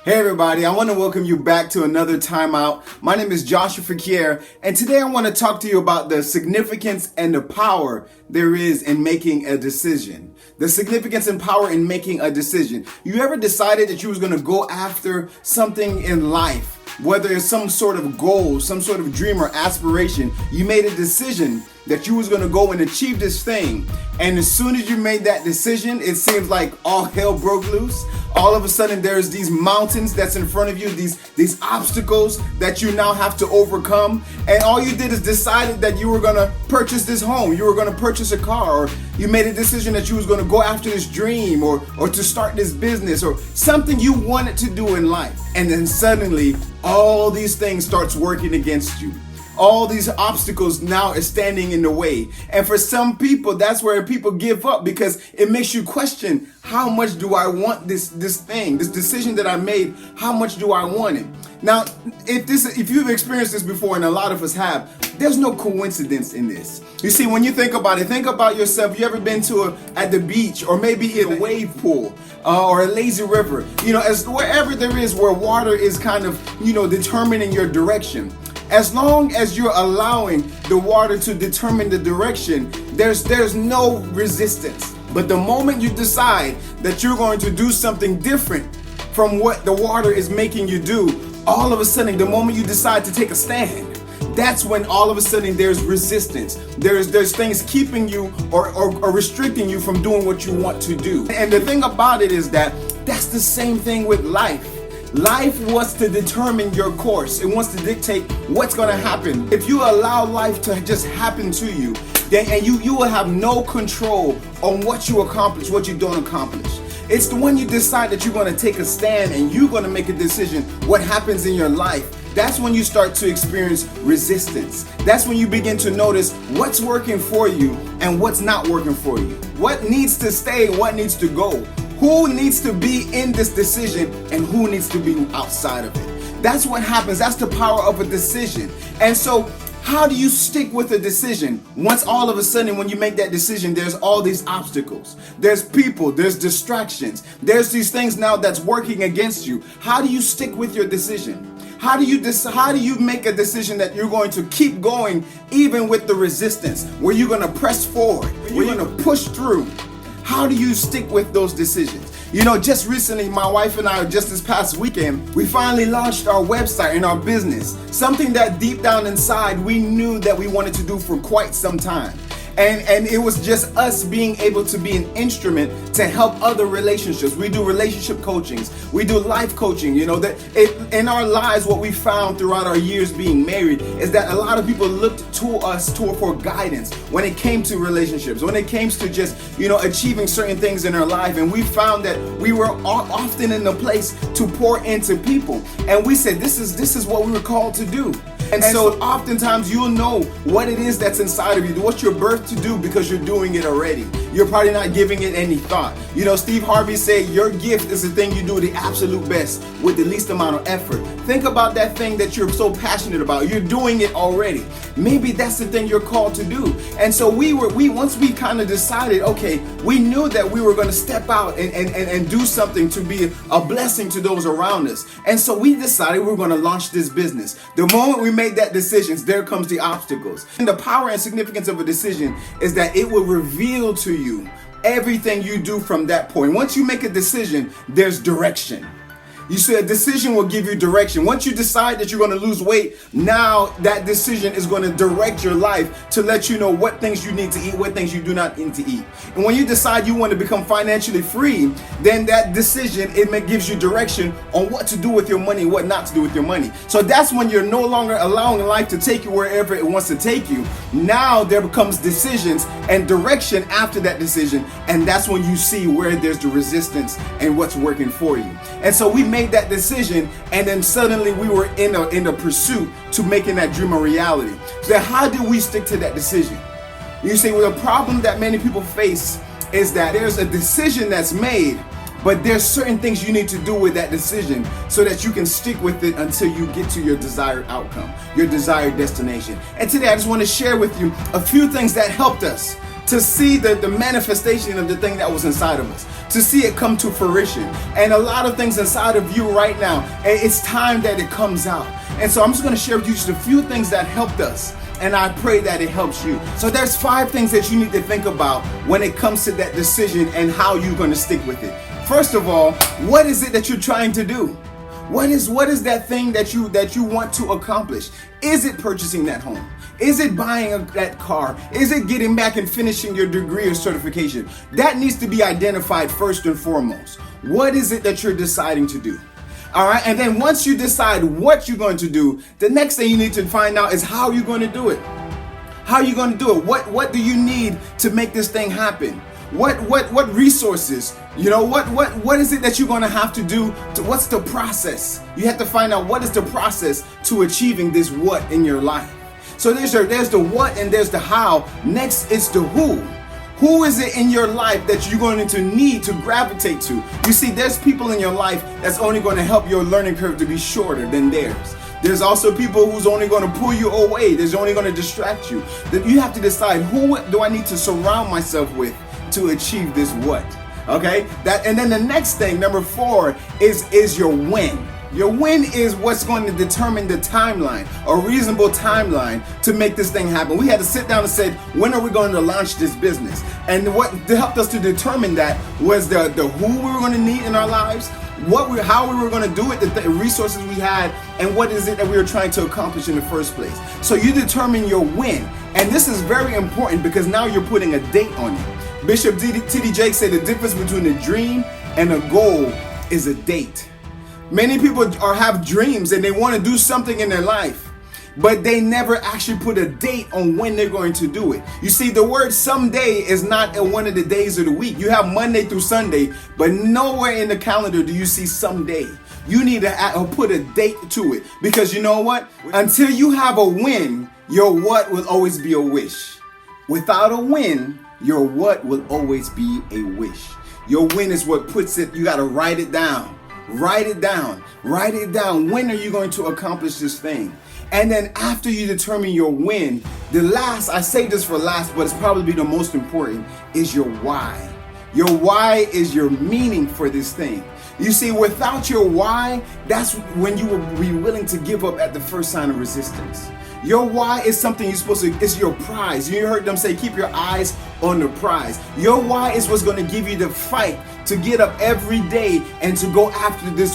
Hey everybody, I want to welcome you back to another time out. My name is JSFequiere, and today I want to talk to you about the significance and the power there is in making a decision. The significance and power in making a decision. You ever decided that you was going to go after something in life? Whether it's some sort of goal, some sort of dream or aspiration, you made a decision that you was going to go and achieve this thing. And as soon as you made that decision, it seems like all hell broke loose. All of a sudden, there's these mountains that's in front of you, these obstacles that you now have to overcome. And all you did is decided that you were going to purchase this home, you were going to purchase a car, or you made a decision that you was going to go after this dream or to start this business or something you wanted to do in life. And then suddenly, all these things starts working against you. All these obstacles now are standing in the way. And for some people, that's where people give up, because it makes you question, how much do I want this thing, this decision that I made, how much do I want it? Now, if you've experienced this before, and a lot of us have, there's no coincidence in this. You see, when you think about it, think about yourself. You ever been at the beach, or maybe in a wave pool, or a lazy river? You know, as wherever there is where water is kind of, determining your direction. As long as you're allowing the water to determine the direction, there's no resistance. But the moment you decide that you're going to do something different from what the water is making you do, all of a sudden, the moment you decide to take a stand, that's when all of a sudden there's resistance. There's things keeping you or restricting you from doing what you want to do. And the thing about it is that that's the same thing with life. Life wants to determine your course. It wants to dictate what's going to happen. If you allow life to just happen to you, then you will have no control on what you accomplish, what you don't accomplish. It's the when you decide that you're going to take a stand and you're going to make a decision what happens in your life. That's when you start to experience resistance. That's when you begin to notice what's working for you and what's not working for you. What needs to stay, what needs to go. Who needs to be in this decision and who needs to be outside of it. That's what happens. That's the power of a decision. And so, how do you stick with a decision? Once all of a sudden, when you make that decision, there's all these obstacles. There's people, there's distractions. There's these things now that's working against you. How do you stick with your decision? How do you make a decision that you're going to keep going even with the resistance? Where you're going to press forward, where you're going to push through? How do you stick with those decisions? Just recently, my wife and I, just this past weekend, we finally launched our website and our business. Something that deep down inside, we knew that we wanted to do for quite some time. And it was just us being able to be an instrument to help other relationships. We do relationship coachings. We do life coaching. In our lives, what we found throughout our years being married is that a lot of people looked to us for guidance when it came to relationships, when it came to just, achieving certain things in our life. And we found that we were often in a place to pour into people. And we said, this is what we were called to do. And so oftentimes you'll know what it is that's inside of you, what you're birthed to do, because you're doing it already. You're probably not giving it any thought. Steve Harvey said your gift is the thing you do the absolute best with the least amount of effort. Think about that thing that you're so passionate about. You're doing it already. Maybe that's the thing you're called to do. And so once we kind of decided, okay, we knew that we were going to step out and do something to be a blessing to those around us. And so we decided we were going to launch this business. The moment we made that decision, there comes the obstacles. And the power and significance of a decision is that it will reveal to you everything you do from that point. Once you make a decision, there's direction. You see, a decision will give you direction. Once you decide that you're going to lose weight, now that decision is going to direct your life to let you know what things you need to eat, what things you do not need to eat. And when you decide you want to become financially free, then that decision, gives you direction on what to do with your money, what not to do with your money. So that's when you're no longer allowing life to take you wherever it wants to take you. Now there becomes decisions and direction after that decision. And that's when you see where there's the resistance and what's working for you. And so we made that decision, and then suddenly we were in a pursuit to making that dream a reality. So how do we stick to that decision? You see, well, the problem that many people face is that there's a decision that's made, but there's certain things you need to do with that decision so that you can stick with it until you get to your desired outcome, your desired destination. And today I just want to share with you a few things that helped us to see the manifestation of the thing that was inside of us, to see it come to fruition. And a lot of things inside of you right now, it's time that it comes out. And so I'm just going to share with you just a few things that helped us, and I pray that it helps you. So there's 5 things that you need to think about when it comes to that decision and how you're going to stick with it. First of all, what is it that you're trying to do? What is that thing that you want to accomplish? Is it purchasing that home? Is it buying that car? Is it getting back and finishing your degree or certification? That needs to be identified first and foremost. What is it that you're deciding to do? All right, and then once you decide what you're going to do, the next thing you need to find out is how you're going to do it. How are you going to do it? What do you need to make this thing happen? What resources? You know, what is it that you're going to have to do? What's the process? You have to find out what is the process to achieving this what in your life. So there's the what and there's the how. Next is the who. Who is it in your life that you're going to need to gravitate to? You see, there's people in your life that's only going to help your learning curve to be shorter than theirs. There's also people who's only going to pull you away. There's only going to distract you. That you have to decide, who do I need to surround myself with to achieve this what? Okay? And then the next thing, number 4, is your when. Your when is what's going to determine the timeline, a reasonable timeline to make this thing happen. We had to sit down and say, when are we going to launch this business? And what helped us to determine that was the who we were going to need in our lives, how we were going to do it, the resources we had, and what is it that we were trying to accomplish in the first place. So you determine your when. And this is very important because now you're putting a date on it. Bishop T.D. Jakes said the difference between a dream and a goal is a date. Many people have dreams and they want to do something in their life, but they never actually put a date on when they're going to do it. You see, the word someday is not one of the days of the week. You have Monday through Sunday, but nowhere in the calendar do you see someday. You need to put a date to it, because you know what? Until you have a when, your what will always be a wish. Without a when, your what will always be a wish. Your when is what puts it, you got to write it down. Write it down. Write it down. When are you going to accomplish this thing? And then after you determine your when, I say this for last, but it's probably the most important, is your why. Your why is your meaning for this thing. You see, without your why, that's when you will be willing to give up at the first sign of resistance. Your why is something you're supposed to, it's your prize. You heard them say, keep your eyes on the prize. Your why is what's going to give you the fight to get up every day and to go after this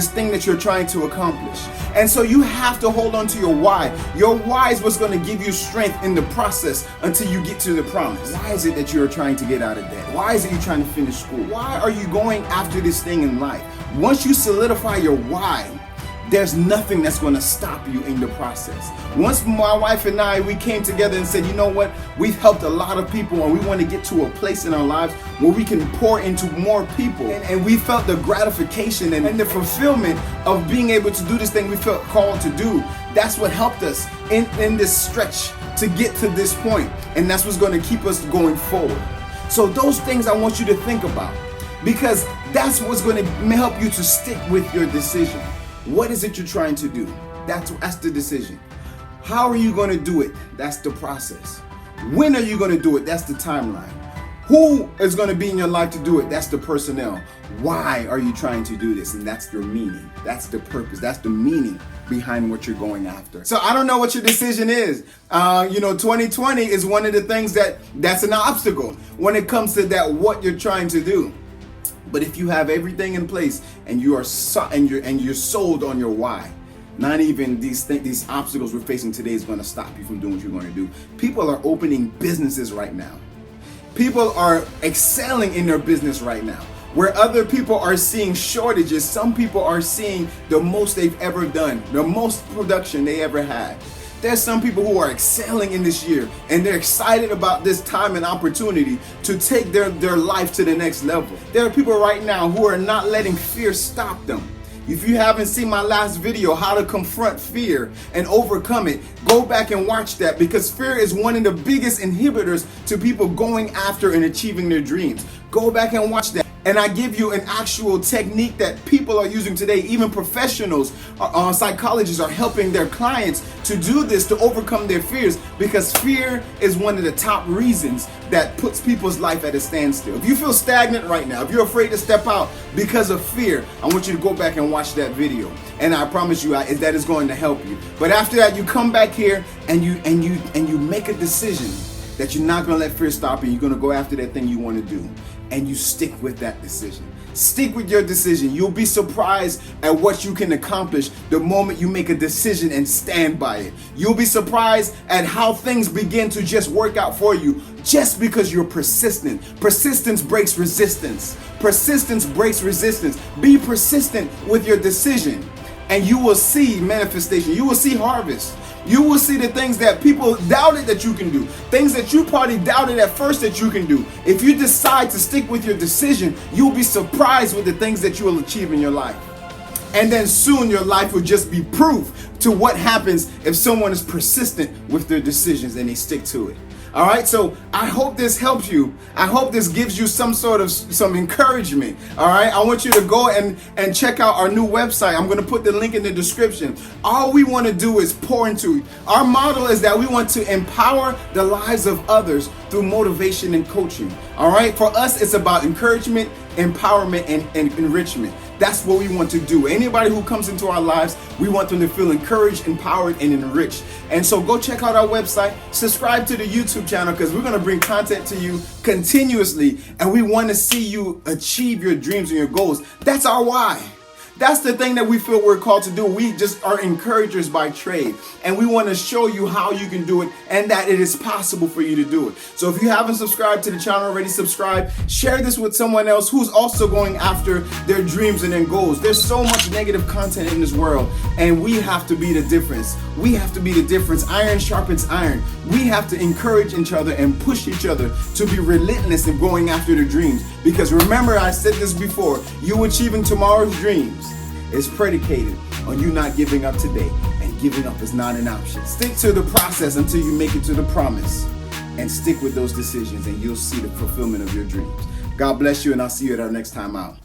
thing that you're trying to accomplish. And so you have to hold on to your why. Your why is what's going to give you strength in the process until you get to the promise. Why is it that you're trying to get out of debt? Why is it you're trying to finish school? Why are you going after this thing in life? Once you solidify your why, there's nothing that's going to stop you in the process. Once my wife and I, we came together and said, you know what? We've helped a lot of people and we want to get to a place in our lives where we can pour into more people. And we felt the gratification and the fulfillment of being able to do this thing we felt called to do. That's what helped us in this stretch to get to this point. And that's what's going to keep us going forward. So those things I want you to think about, because that's what's going to help you to stick with your decision. What is it you're trying to do? That's the decision. How are you going to do it? That's the process. When are you going to do it? That's the timeline. Who is going to be in your life to do it? That's the personnel. Why are you trying to do this? And that's your meaning. That's the purpose. That's the meaning behind what you're going after. So I don't know what your decision is. 2020 is one of the things that's an obstacle when it comes to that what you're trying to do. But if you have everything in place and you're sold on your why, not even these obstacles we're facing today is going to stop you from doing what you're going to do. People are opening businesses right now. People are excelling in their business right now. Where other people are seeing shortages, some people are seeing the most they've ever done, the most production they ever had. There's some people who are excelling in this year and they're excited about this time and opportunity to take their life to the next level. There are people right now who are not letting fear stop them. If you haven't seen my last video, how to confront fear and overcome it, go back and watch that, because fear is one of the biggest inhibitors to people going after and achieving their dreams. Go back and watch that. And I give you an actual technique that people are using today. Even professionals, psychologists are helping their clients to do this, to overcome their fears, because fear is one of the top reasons that puts people's life at a standstill. If you feel stagnant right now, if you're afraid to step out because of fear, I want you to go back and watch that video. And I promise you that is going to help you. But after that, you come back here and you make a decision that you're not going to let fear stop you. You're going to go after that thing you want to do. And you stick with that decision. Stick with your decision. You'll be surprised at what you can accomplish the moment you make a decision and stand by it. You'll be surprised at how things begin to just work out for you just because you're persistent. Persistence breaks resistance. Persistence breaks resistance. Be persistent with your decision, and you will see manifestation. You will see harvest. You will see the things that people doubted that you can do. Things that you probably doubted at first that you can do. If you decide to stick with your decision, you'll be surprised with the things that you will achieve in your life. And then soon your life will just be proof to what happens if someone is persistent with their decisions and they stick to it. All right, so I hope this helps you. I hope this gives you some encouragement. All right, I want you to go and check out our new website. I'm going to put the link in the description. All we want to do is pour into you. Our model is that we want to empower the lives of others through motivation and coaching. All right, for us, it's about encouragement, empowerment, and enrichment. That's what we want to do. Anybody who comes into our lives, we want them to feel encouraged, empowered, and enriched. And so go check out our website, subscribe to the YouTube channel, because we're going to bring content to you continuously, and we want to see you achieve your dreams and your goals. That's our why. That's the thing that we feel we're called to do. We just are encouragers by trade, and we want to show you how you can do it and that it is possible for you to do it. So if you haven't subscribed to the channel already, subscribe. Share this with someone else who's also going after their dreams and their goals. There's so much negative content in this world, and we have to be the difference. We have to be the difference. Iron sharpens iron. We have to encourage each other and push each other to be relentless in going after their dreams. Because remember, I said this before, you achieving tomorrow's dreams is predicated on you not giving up today, and giving up is not an option. Stick to the process until you make it to the promise, and stick with those decisions, and you'll see the fulfillment of your dreams. God bless you, and I'll see you at our next time out.